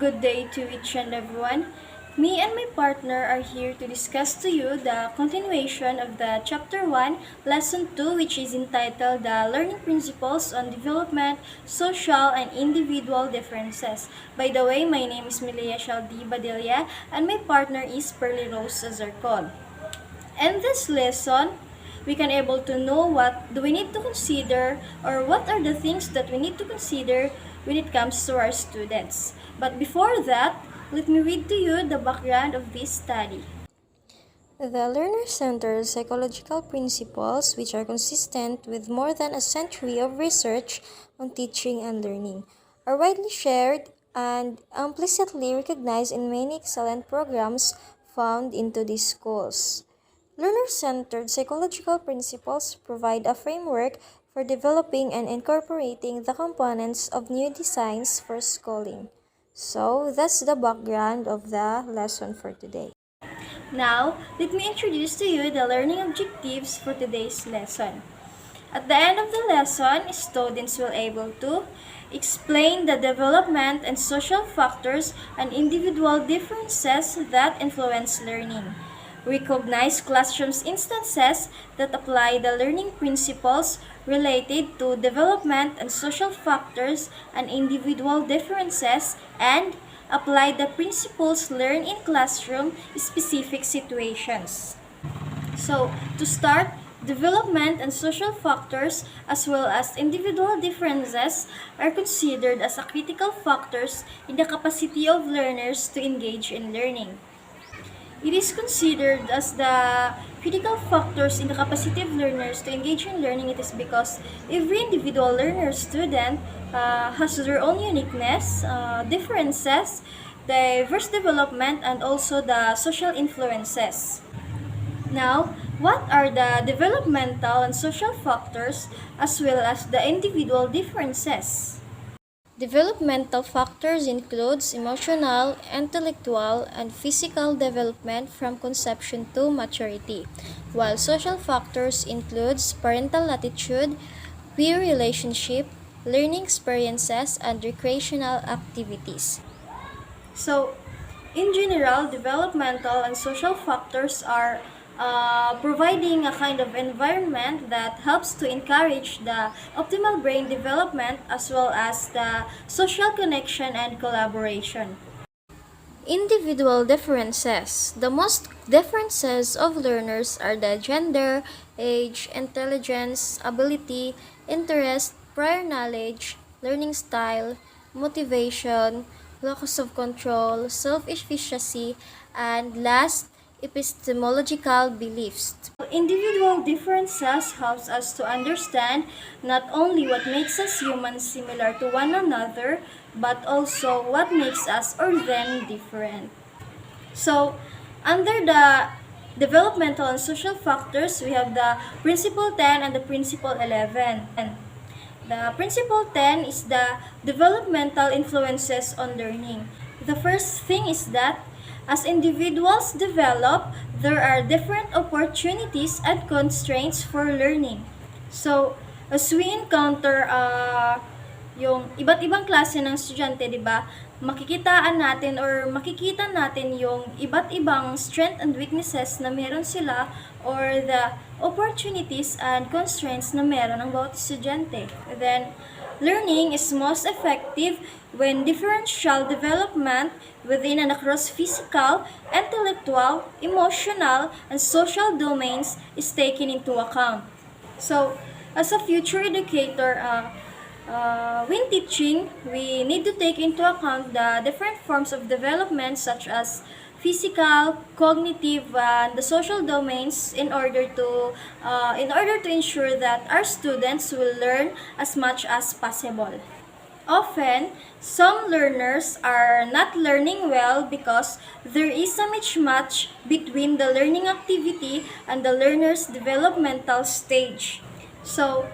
Good day to each and everyone. Me and my partner are here to discuss to you the continuation of the Chapter 1, Lesson 2, which is entitled The Learning Principles on Development, Social and Individual Differences. By the way, my name is Milia Shaldi Badilla and my partner is Pearly Rose Azarcon. In this lesson, we can able to know what do we need to consider or what are the things that we need to consider when it comes to our students. But before that, let me read to you the background of this study. The learner-centered psychological principles, which are consistent with more than a century of research on teaching and learning, are widely shared and implicitly recognized in many excellent programs found into these schools. Learner-centered psychological principles provide a framework for developing and incorporating the components of new designs for schooling. So, that's the background of the lesson for today. Now, let me introduce to you the learning objectives for today's lesson. At the end of the lesson, students will able to explain the development and social factors and individual differences that influence learning. Recognize classrooms instances that apply the learning principles related to development and social factors and individual differences, and apply the principles learned in classroom specific situations. So, to start, development and social factors as well as individual differences are considered as a critical factors in the capacity of learners to engage in learning. It is considered as the critical factors in the capacity of learners to engage in learning. It is because every individual learner student has their own uniqueness, differences, diverse development, and also the social influences. Now, what are the developmental and social factors as well as the individual differences? Developmental factors includes emotional, intellectual, and physical development from conception to maturity, while social factors includes parental attitude, peer relationship, learning experiences, and recreational activities. So, in general, developmental and social factors are providing a kind of environment that helps to encourage the optimal brain development as well as the social connection and collaboration. Individual differences. The most differences of learners are the gender, age, intelligence, ability, interest, prior knowledge, learning style, motivation, locus of control, self-efficacy, and last, epistemological beliefs. Individual differences helps us to understand not only what makes us humans similar to one another, but also what makes us or them different. So, under the developmental and social factors, we have the Principle 10 and the Principle 11. The Principle 10 is the developmental influences on learning. The first thing is that as individuals develop, there are different opportunities and constraints for learning. So, as we encounter yung iba't ibang klase ng estudyante, di ba? Makikitaan natin or makikita natin yung iba't ibang strength and weaknesses na meron sila or the opportunities and constraints na meron ng bawat estudyante. Then, learning is most effective when differential development within and across physical, intellectual, emotional, and social domains is taken into account. So, as a future educator, when teaching, we need to take into account the different forms of development such as physical, cognitive, and the social domains in order to ensure that our students will learn as much as possible. Often, some learners are not learning well because there is a mismatch between the learning activity and the learner's developmental stage. So,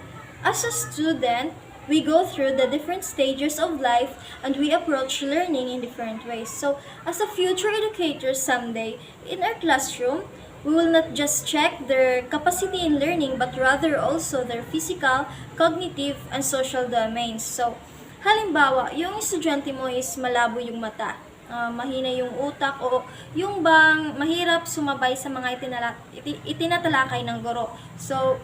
as a student, we go through the different stages of life and we approach learning in different ways. So, as a future educator someday, in our classroom, we will not just check their capacity in learning but rather also their physical, cognitive, and social domains. So, Halimbawa, yung estudyante mo is malabo yung mata, mahina yung utak, o yung bang mahirap sumabay sa mga itinatalakay ng guro. So,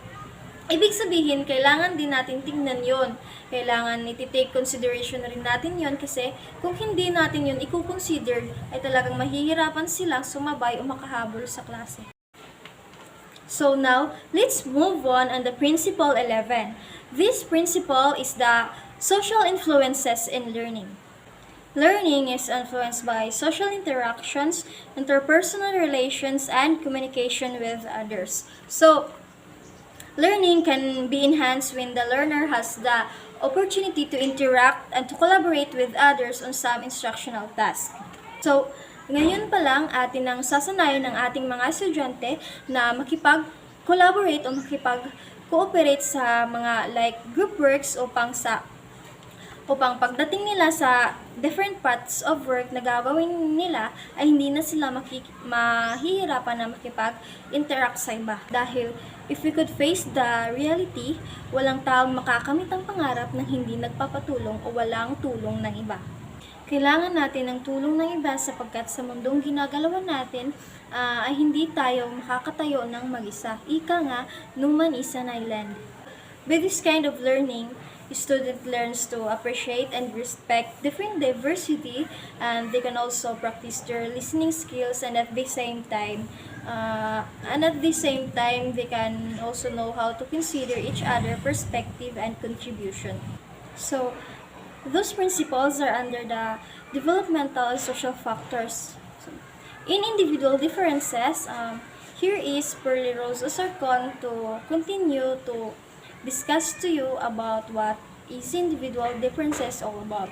ibig sabihin, kailangan din natin tingnan yon. Kailangan iti-take consideration na rin natin yon, kasi kung hindi natin yon i-consider, ay talagang mahihirapan sila sumabay o makahabol sa klase. So now, let's move on the principle 11. This principle is the social influences in learning. Learning is influenced by social interactions, interpersonal relations, and communication with others. So, learning can be enhanced when the learner has the opportunity to interact and to collaborate with others on some instructional tasks. So, ngayon pa lang atin ang sasanayan ng ating mga estudyante na makipag-collaborate o makipag-cooperate sa mga like group works upang pagdating nila sa different parts of work na gagawin nila ay hindi na sila mahihirapan na makipag-interact sa iba. Dahil if we could face the reality, walang taong makakamit ang pangarap ng hindi nagpapatulong o walang tulong ng iba. Kailangan natin ng tulong ng iba sapagkat sa mundong ginagalawan natin ay hindi tayo makakatayo ng mag-isa. Ika nga, no man is an island. With this kind of learning, student learns to appreciate and respect different diversity, and they can also practice their listening skills, and at the same time they can also know how to consider each other perspective and contribution. So those principles are under the developmental and social factors. So, in individual differences, here is Pearly Rose Osarcon to continue to discuss to you about what is individual differences all about.